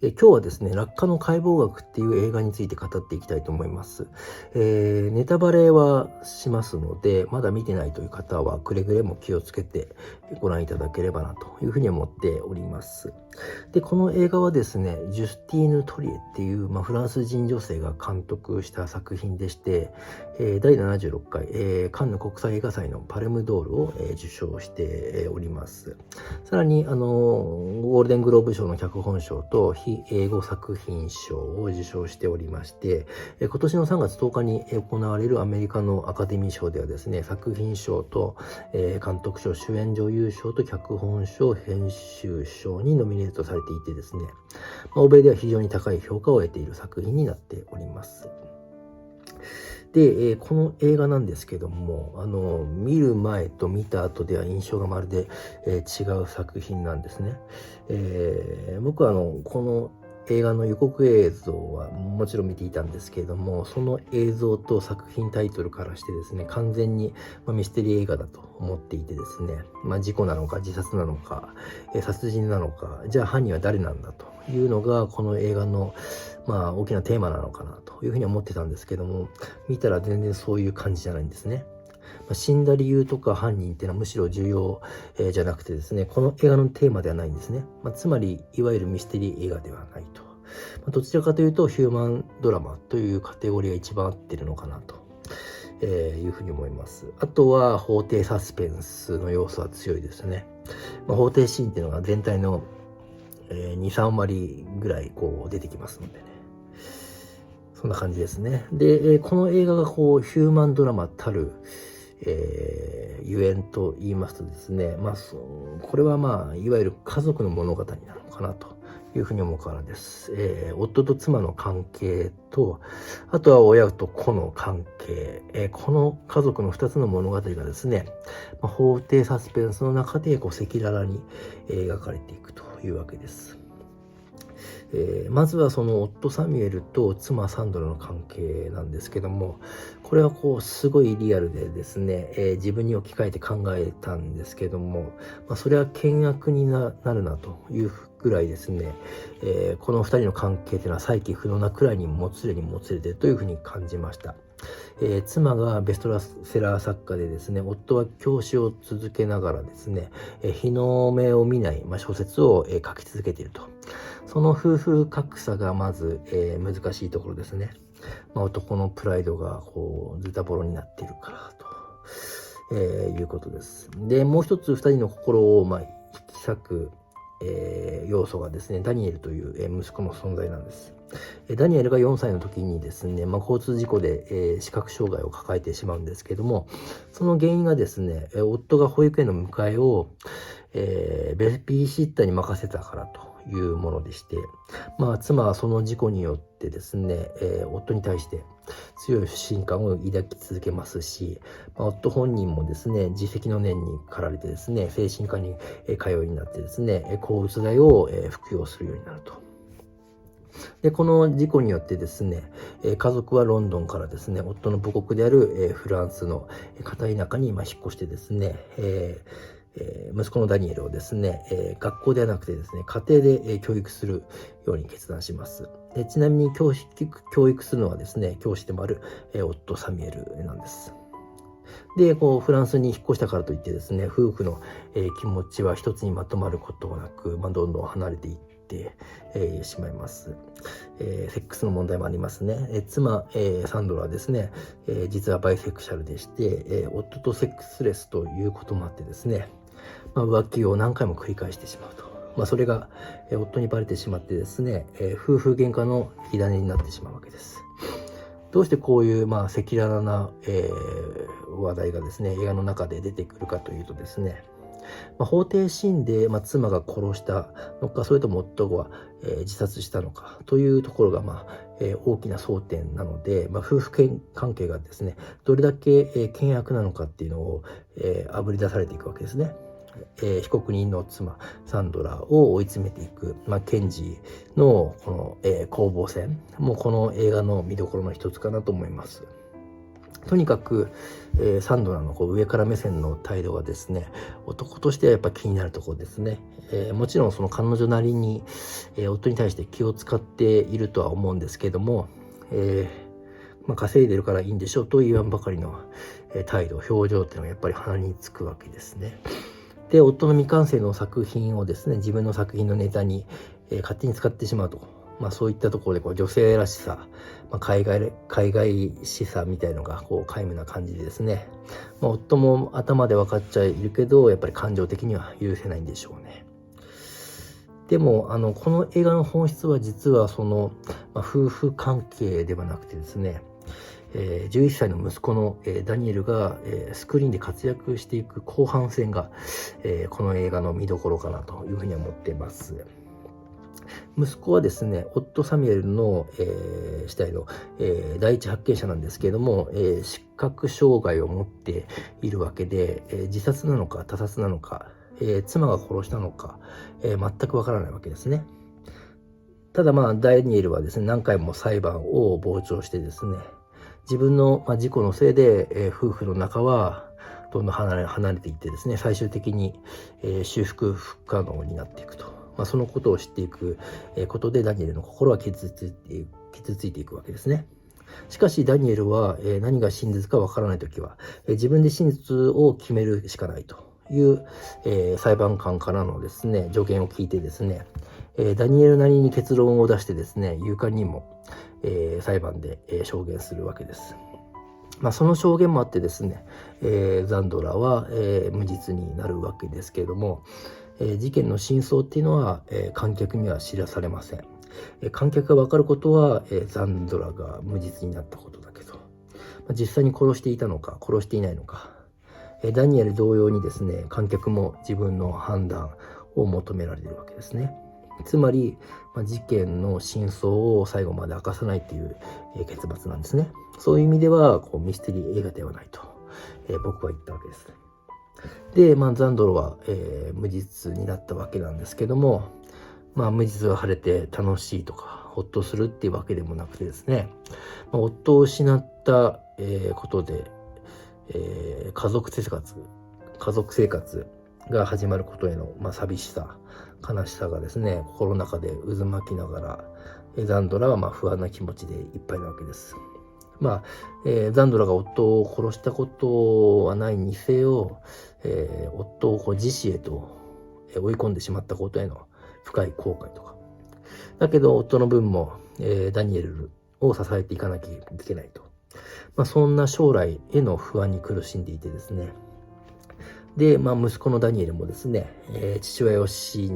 今日はですね、落下の解剖学っていう映画について語っていきたいと思います。ネタバレはしますので、まだ見てないという方はくれぐれも気をつけてご覧いただければなというふうに思っております。で、この映画はですね、ジュスティーヌ・トリエっていう、フランス人女性が監督した作品でして、第76回、カンヌ国際映画祭のパルムドールを、受賞しております。さらに、ゴールデングローブ賞の脚本賞と非英語作品賞を受賞しておりまして、今年の3月10日に行われるアメリカのアカデミー賞ではですね、作品賞と、監督賞、主演女優賞と脚本賞、編集賞にノミネートされていてですね、欧米では非常に高い評価を得ている作品になっております。で、この映画なんですけども、見る前と見た後では印象がまるで、違う作品なんですね。僕はこの映画の予告映像はもちろん見ていたんですけれども、その映像と作品タイトルからしてですね、完全にミステリー映画だと思っていてですね、事故なのか自殺なのか、殺人なのか、じゃあ犯人は誰なんだというのがこの映画の大きなテーマなのかなというふうに思ってたんですけども、見たら全然そういう感じじゃないんですね。死んだ理由とか犯人っていうのはむしろ重要、じゃなくてですね、この映画のテーマではないんですね。つまりいわゆるミステリー映画ではないと。どちらかというとヒューマンドラマというカテゴリーが一番合ってるのかなと、いうふうに思います。あとは法廷サスペンスの要素は強いですね。法廷シーンっていうのが全体の2、3割ぐらい出てきますのでね。そんな感じですね。で、この映画がヒューマンドラマたる、ゆえんと言いますとですね、これはいわゆる家族の物語なのかなというふうに思うからです。夫と妻の関係と、あとは親と子の関係、この家族の2つの物語がですね、法廷サスペンスの中で赤裸々に描かれていくというわけです。まずはその夫サミュエルと妻サンドラの関係なんですけども、これはすごいリアルでですね、自分に置き換えて考えたんですけども、それは険悪になるなというぐらいですね、この2人の関係というのは再起不能なくらいにもつれにもつれてというふうに感じました。妻がベストセラー作家でですね、夫は教師を続けながらですね、日の目を見ない、小説を、書き続けていると。その夫婦格差がまず、難しいところですね。男のプライドがズタボロになっているからと、いうことです。で、もう一つ2人の心を引き裂く、要素がですね、ダニエルという、息子の存在なんです。ダニエルが4歳の時にですね、交通事故で、視覚障害を抱えてしまうんですけども、その原因がですね、夫が保育園の迎えを、ベビーシッターに任せたからというものでして、妻はその事故によってですね、夫に対して強い不信感を抱き続けますし、夫本人もですね、自責の念に駆られてですね、精神科に通うようになってですね、抗うつ剤を服用するようになると。で、この事故によってですね、家族はロンドンからですね、夫の母国であるフランスの片田舎に引っ越してですね、息子のダニエルをですね、学校ではなくてですね、家庭で教育するように決断します。で、ちなみに教育するのはですね、教師でもある夫サミュエルなんです。で、フランスに引っ越したからといってですね、夫婦の気持ちは一つにまとまることはなく、どんどん離れていってしまいます。セックスの問題もありますね。妻、サンドラはですね、実はバイセクシャルでして、夫とセックスレスということもあってですね、浮気を何回も繰り返してしまうと。それが、夫にバレてしまってですね、夫婦喧嘩の火種になってしまうわけです。どうしてこういう赤裸々な、話題がですね、映画の中で出てくるかというとですね、法廷シーンで、妻が殺したのか、それとも夫が、自殺したのかというところが、大きな争点なので、夫婦関係がですね、どれだけ、険悪なのかっていうのを、あぶり出されていくわけですね。被告人の妻サンドラを追い詰めていく、検事のこの、攻防戦もこの映画の見どころの一つかなと思います。とにかく、サンドラのこう上から目線の態度がですね、男としてはやっぱ気になるところですね。もちろんその彼女なりに、夫に対して気を使っているとは思うんですけども、稼いでるからいいんでしょうと言わんばかりの、態度、表情っていうのがやっぱり鼻につくわけですね。で、夫の未完成の作品をですね、自分の作品のネタに、勝手に使ってしまうと。そういったところでこう女性らしさ、海外しさみたいのがこう皆無な感じでですね、夫も頭で分かっちゃいるけど、やっぱり感情的には許せないんでしょうね。でもこの映画の本質は実はその、夫婦関係ではなくてですね、11歳の息子の、ダニエルが、スクリーンで活躍していく後半戦が、この映画の見どころかなというふうに思っています。息子はですね、夫サミュエルの、死体の、第一発見者なんですけれども、視覚障害を持っているわけで、自殺なのか他殺なのか、妻が殺したのか、全くわからないわけですね。ただダニエルはですね、何回も裁判を傍聴してですね、自分の事故のせいで、夫婦の仲はどんどん離れていってですね、最終的に、修復不可能になっていくと。そのことを知っていくことでダニエルの心は傷ついていくわけですね。しかしダニエルは何が真実かわからないときは自分で真実を決めるしかないという裁判官からのですね助言を聞いてですね、ダニエルなりに結論を出してですね、勇敢にも裁判で証言するわけです。その証言もあってですね、ザンドラは無実になるわけですけれども、事件の真相っていうのは観客には知らされません。観客が分かることはザンドラが無実になったことだけど、実際に殺していたのか殺していないのか、ダニエル同様にですね、観客も自分の判断を求められるわけですね。つまり、事件の真相を最後まで明かさないという結末なんですね。そういう意味ではミステリー映画ではないと、僕は言ったわけです。で、ザンドロは、無実になったわけなんですけども、無実が晴れて楽しいとかほっとするっていうわけでもなくてですね、夫を失った、ことで、家族生活が始まることへの、寂しさ、悲しさがですね、心の中で渦巻きながら、ザンドラは不安な気持ちでいっぱいなわけです。ザンドラが夫を殺したことはないにせよ、夫を自死へと追い込んでしまったことへの深い後悔とか。だけど夫の分も、ダニエルを支えていかなきゃいけないと。そんな将来への不安に苦しんでいてですね。で、息子のダニエルもですね、父親を死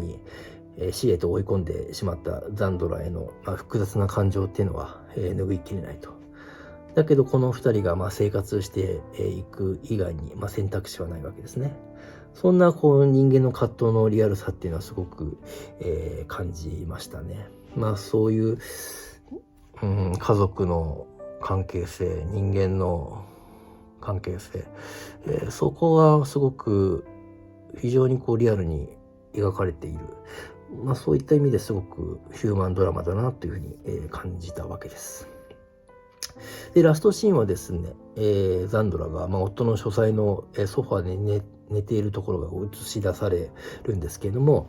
へと追い込んでしまったザンドラへの、複雑な感情っていうのは、拭いきれないと。だけどこの2人が生活していく以外に選択肢はないわけですね。そんな人間の葛藤のリアルさっていうのはすごく、感じましたね。そういう、家族の関係性、人間の関係性、そこがすごく非常にリアルに描かれている、そういった意味ですごくヒューマンドラマだなというふうに、感じたわけです。で、ラストシーンはですね、ザンドラが、夫の書斎のソファで寝ているところが映し出されるんですけれども、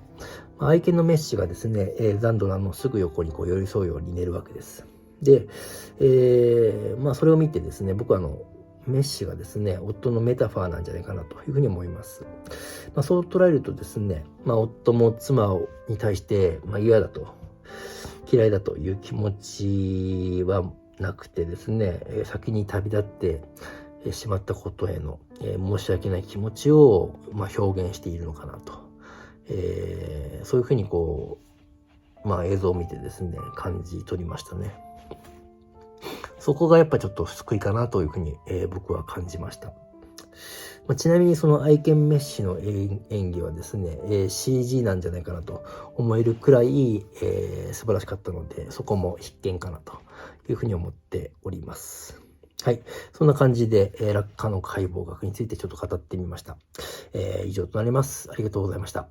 愛犬のメッシがですね、ザンドラのすぐ横に寄り添うように寝るわけです。で、それを見てですね、僕はメッシがですね、夫のメタファーなんじゃないかなというふうに思います。そう捉えるとですね、夫も妻に対して、嫌だと、嫌いだという気持ちはなくてですね、先に旅立ってしまったことへの、申し訳ない気持ちを、表現しているのかなと、そういうふうに映像を見てですね、感じ取りましたね。そこがやっぱちょっと救いかなというふうに、僕は感じました。ちなみにその愛犬メッシの演技はですね、CG なんじゃないかなと思えるくらい、素晴らしかったので、そこも必見かなというふうに思っております。はい。そんな感じで、落下の解剖学についてちょっと語ってみました。以上となります。ありがとうございました。